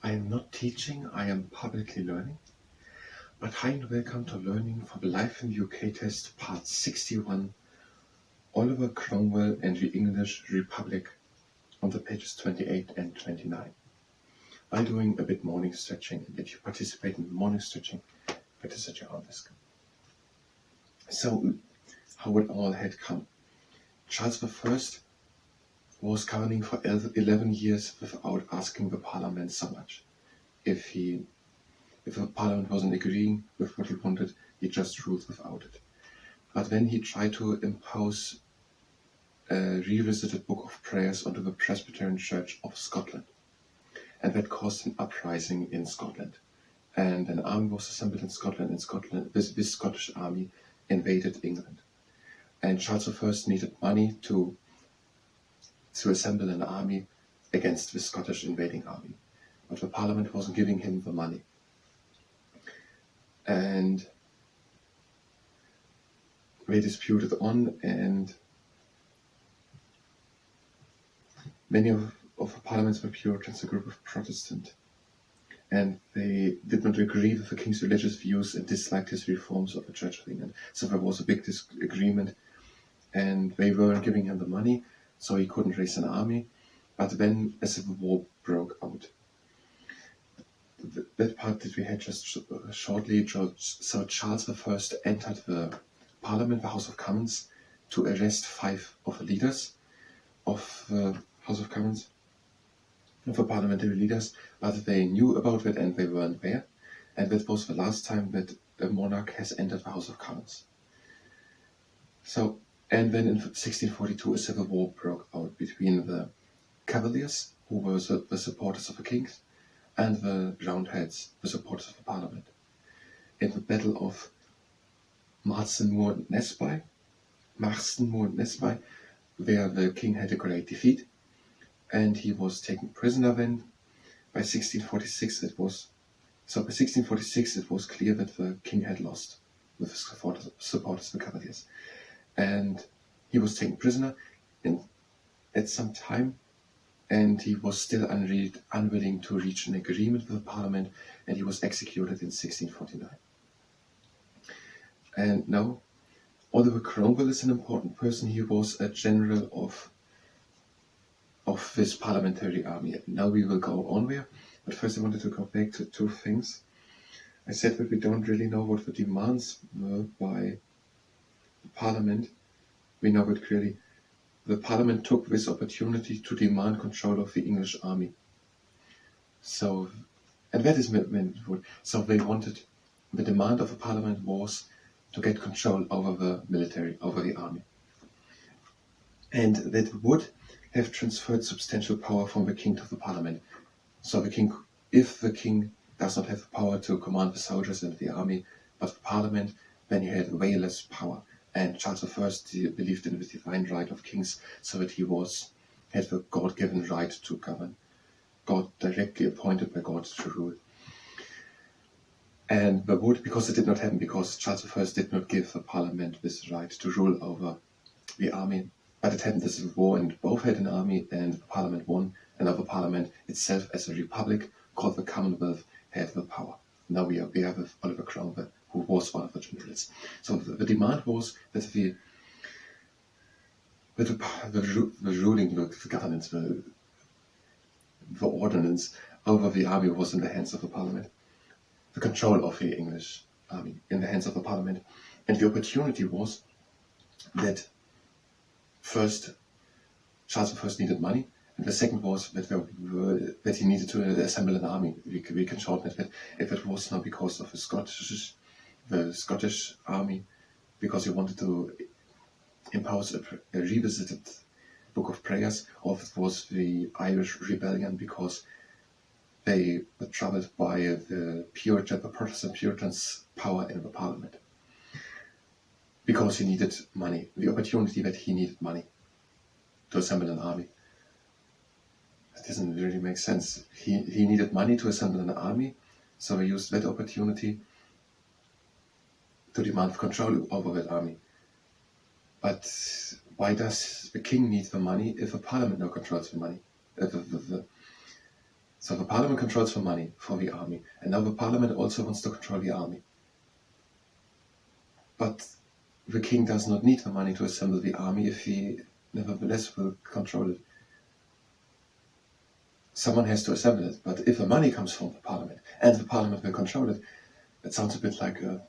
I am not teaching, I am publicly learning. But hi and welcome to Learning from Life in the UK test, part 61, Oliver Cromwell and the English Republic, on the pages 28 and 29. I'm doing a bit morning stretching, and if you participate in the morning stretching, better set your arm desk. So, how would all had come? Charles I was governing for 11 years without asking the Parliament so much. If the Parliament wasn't agreeing with what he wanted, he just ruled without it. But then he tried to impose a revisited Book of Prayers onto the Presbyterian Church of Scotland. And that caused an uprising in Scotland. And an army was assembled in Scotland, this Scottish army invaded England. And Charles I needed money to assemble an army against the Scottish invading army. But the Parliament wasn't giving him the money. And they disputed on, and many of the Parliament's were Puritans, a group of Protestant. And they did not agree with the king's religious views and disliked his reforms of the Church of England. So there was a big disagreement, and they weren't giving him the money, so he couldn't raise an army. But then a civil war broke out. That part that we had just shortly. So Charles I entered the Parliament, the House of Commons, to arrest 5 of the leaders of the House of Commons, of the parliamentary leaders, but they knew about it and they weren't there. And that was the last time that a monarch has entered the House of Commons. So, and then in 1642 a civil war broke out between the Cavaliers, who were the supporters of the king, and the Roundheads, the supporters of the Parliament. In the Battle of Marston Moor and Nesby, where the king had a great defeat, and he was taken prisoner then. By 1646 it was clear that the king had lost with the supporters of the Cavaliers. And he was taken prisoner at some time, and he was still unwilling to reach an agreement with the Parliament, and he was executed in 1649. And now, Oliver Cromwell is an important person. He was a general of this parliamentary army. Now we will go on there, but first I wanted to go back to 2 things. I said that we don't really know what the demands were by the Parliament. We know it clearly. The Parliament took this opportunity to demand control of the English army. So, and that is meant. So they wanted, the demand of the Parliament was to get control over the military, over the army. And that would have transferred substantial power from the king to the Parliament. So the king, if the king does not have the power to command the soldiers and the army, but the Parliament, then he had way less power. And Charles I believed in the divine right of kings, so that he had the God-given right to govern, God directly appointed by God to rule. And because it did not happen, because Charles I did not give the Parliament this right to rule over the army. But it happened, this war, and both had an army, and the Parliament won, and now the Parliament itself, as a republic called the Commonwealth, had the power. Now we are with Oliver Cromwell, who was one of the generals. So the demand was that the ruling, the governance, the ordinance over the army was in the hands of the Parliament. The control of the English army in the hands of the Parliament. And the opportunity was that first, Charles I needed money, and the second was that he needed to assemble an army. We can shorten it. If it was not because of the Scottish army, because he wanted to impose a revisited Book of Prayers, or if it was the Irish rebellion because they were troubled by the Protestant Puritans' power in the Parliament. Because he needed money, the opportunity that he needed money to assemble an army. That doesn't really make sense. He needed money to assemble an army, so he used that opportunity to demand control over that army. But why does the king need the money if the Parliament now controls the money? So the parliament controls the money for the army, and now the parliament also wants to control the army. But the king does not need the money to assemble the army if he nevertheless will control it. Someone has to assemble it, but if the money comes from the parliament and the parliament will control it, it sounds a bit like a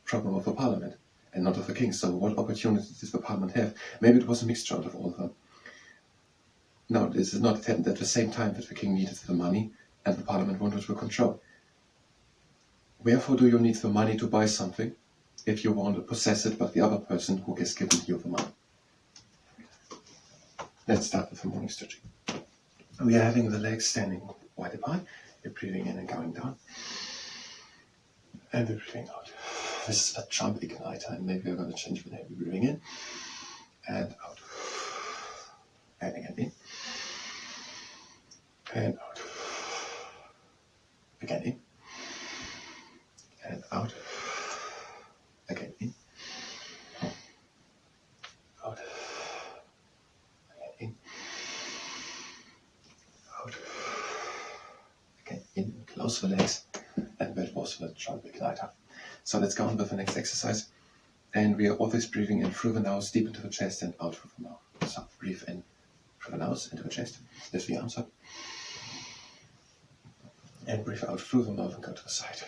problem of the parliament and not of the king. So what opportunities did the parliament have? Maybe it was a mixture out of all of them. No, this is not. It happened at the same time that the king needed the money and the parliament wanted to control. Wherefore do you need the money to buy something if you want to possess it, but the other person who has given you the money? Let's start with the morning stretching. We are having the legs standing wide apart. You're breathing in and going down. And we're breathing out. This is a jump igniter, and maybe we're going to change the name. We're breathing in and out. And again in. And out. Again in. And out. Again in. Out. Again in. Out. Again in. Close the legs. And that was the jump igniter. So let's go on with the next exercise. And we are always breathing in through the nose, deep into the chest, and out through the mouth. So breathe in through the nose, into the chest. Lift the arms up. And breathe out through the mouth and go to the side.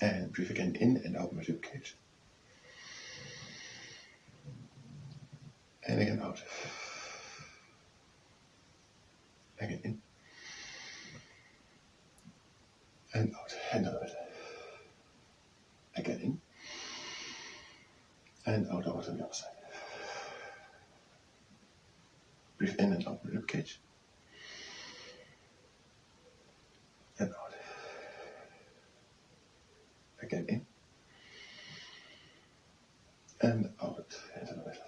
And breathe again in and open the rib cage. And again out. Again in. And out. And over it. Again in. And out over to the other side. Breathe in and open the rib cage. And out. Again in. And out into the middle.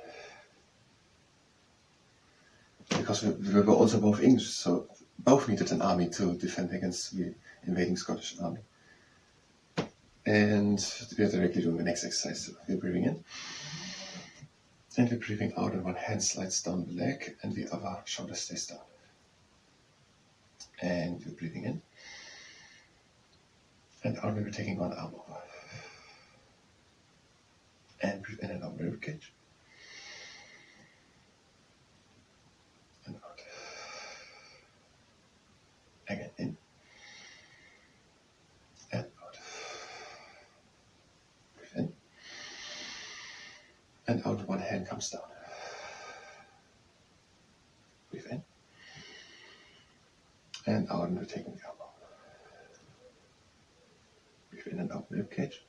Because we were also both English, so both needed an army to defend against the invading Scottish army. And we are directly doing the next exercise. So we're breathing in. And we're breathing out, and one hand slides down the leg, and the other shoulder stays down. And we're breathing in. And out, we're taking one arm over. And breathe in and out the rib cage. And out. Again in. And out. Breathe in. And out, one hand comes down. Breathe in. And out, and we're taking the arm over. Breathe in and out the rib cage.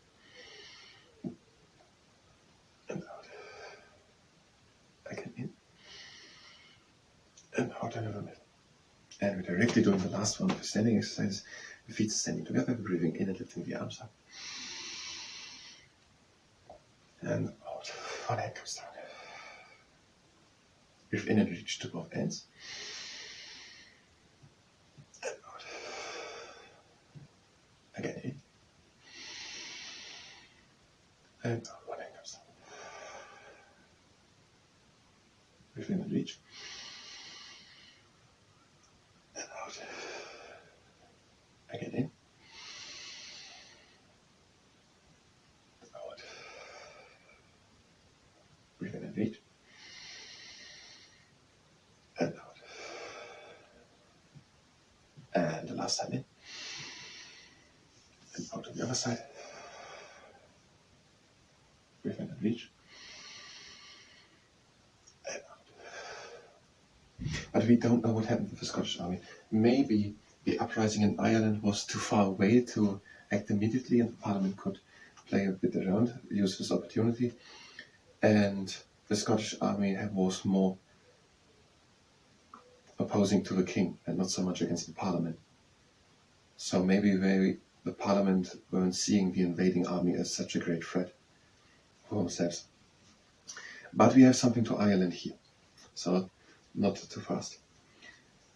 And out. Again in. And out into the middle. And we're directly doing the last one of the standing exercise. The feet standing together, breathing in and lifting the arms up. And out. One hand comes down. Breathe in and reach to both ends. And out. Again in. And out. One hand comes down. Breathe in and reach. And out. Again in. Out. Breathe in and reach. And out. And the last time in. And out to the other side. Breathe in and reach. And out. But we don't know what happened with the Scottish army. Maybe the uprising in Ireland was too far away to act immediately, and the parliament could play a bit around, use this opportunity. And the Scottish army was more opposing to the king and not so much against the parliament. So maybe the parliament weren't seeing the invading army as such a great threat for themselves. But we have something to Ireland here, so not too fast.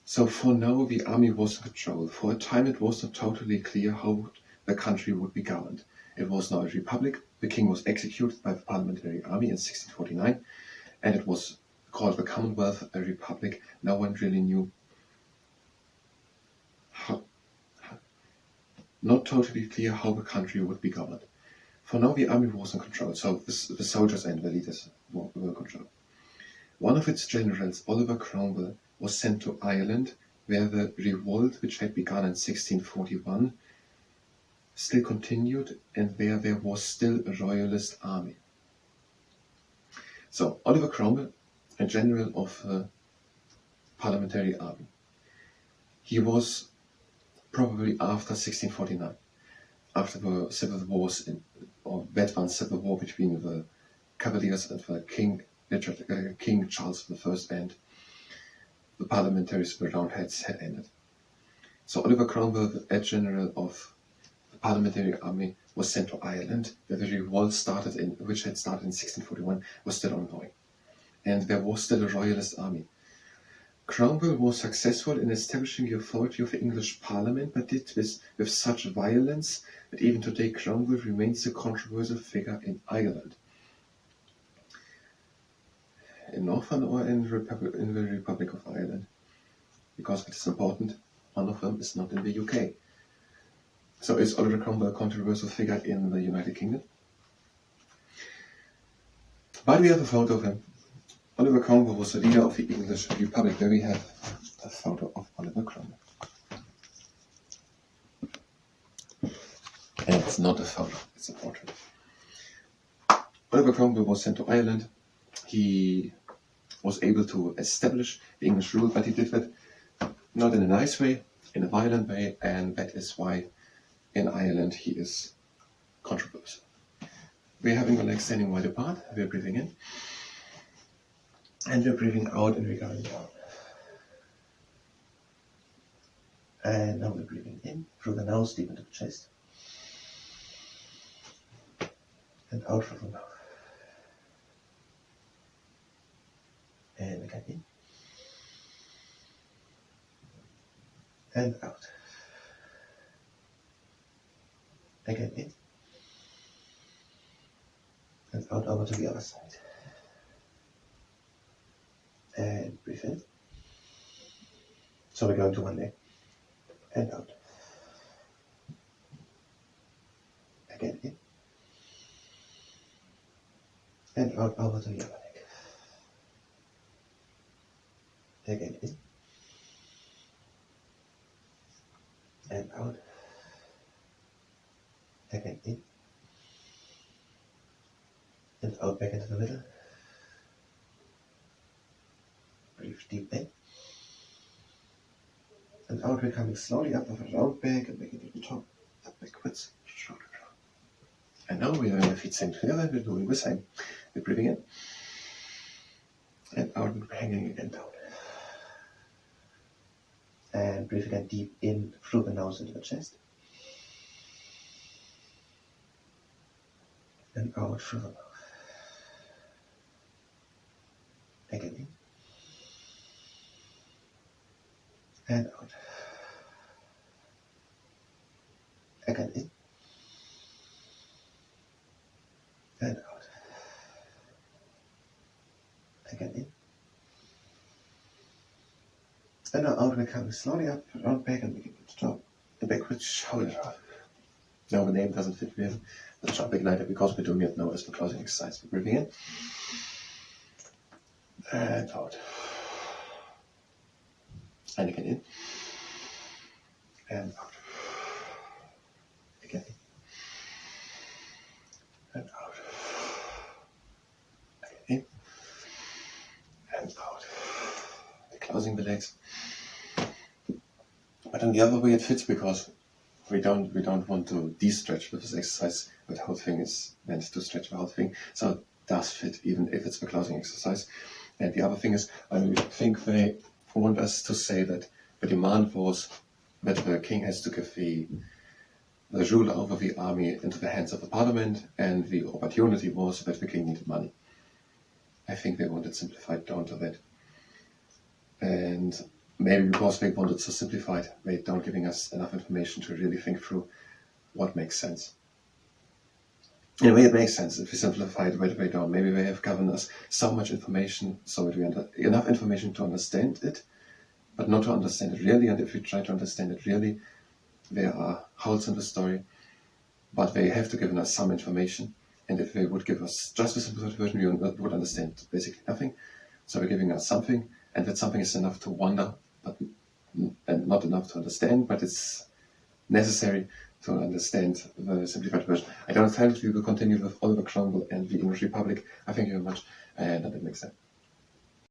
So for now the army was in control. For a time it was not totally clear how the country would be governed. It was now a republic. The king was executed by the parliamentary army in 1649, and it was called the Commonwealth, a republic. No one really knew not totally clear how the country would be governed. For now, the army was in control, so the soldiers and the leaders were in control. One of its generals, Oliver Cromwell, was sent to Ireland, where the revolt, which had begun in 1641, still continued, and where there was still a royalist army. So, Oliver Cromwell, a general of the parliamentary army. He was probably after 1649, after the civil wars, or that one civil war between the Cavaliers and the King Charles I and the parliamentaries, the Roundheads, had ended. So Oliver Cromwell, the general of the parliamentary army, was sent to Ireland, where the revolt which had started in 1641, was still ongoing. And there was still a royalist army. Cromwell was successful in establishing the authority of the English Parliament, but did this with such violence that even today Cromwell remains a controversial figure in Ireland. In Northern or in the Republic of Ireland? Because it is important, one of them is not in the UK. So is Oliver Cromwell a controversial figure in the United Kingdom? But we have a photo of him. Oliver Cromwell was the leader of the English Republic. There we have a photo of Oliver Cromwell. And it's not a photo, it's a portrait. Oliver Cromwell was sent to Ireland. He was able to establish the English rule, but he did that not in a nice way, in a violent way, and that is why in Ireland he is controversial. We're having the legs standing wide apart, we're breathing in. And we're breathing out and we're going down. And now we're breathing in through the nose, deep into the chest. And out through the mouth. And again in. And out. Again in. And out over to the other side. And breathe in. So we're going to one leg. And out. Again in. And out over to the other leg. Again in. And out. Again in. And out back into the middle. Breathe deep in. And out, we're coming slowly up of a round back and back into the top, up backwards, shoulder drop. And now we are in the feet same together, we're doing the same. We're breathing in. And out, and hanging again down. And breathe again deep in through the nose into the chest. And out through the mouth. Again in. And out. Again in. And out. Again in. And now out, we're coming slowly up, round back, and begin to top. And backwards, shoulder drop. Now the name doesn't fit with the jump igniter because we're doing it now as the closing exercise. We're breathing in. And out. And again in. And out. Again in. And out. Again in. And out. We're closing the legs. But in the other way it fits because we don't want to de-stretch with this exercise. The whole thing is meant to stretch the whole thing. So it does fit even if it's the closing exercise. And the other thing is, I think they want us to say that the demand was that the king has to give the rule over the army into the hands of the parliament, and the opportunity was that the king needed money. I think they wanted simplified down to that. And maybe because they wanted to simplify it, they don't giving us enough information to really think through what makes sense. In a way, it makes sense if we simplify it right way down. Maybe they have given us so much information so that we enough information to understand it, but not to understand it really. And if we try to understand it really, there are holes in the story, but they have to give us some information. And if they would give us just the simplified version, we would understand basically nothing. So they're giving us something, and that something is enough to wonder, and not enough to understand, but it's necessary to understand the simplified version. I don't think we will continue with Oliver Cromwell and the English Republic. I thank you very much, and until next time.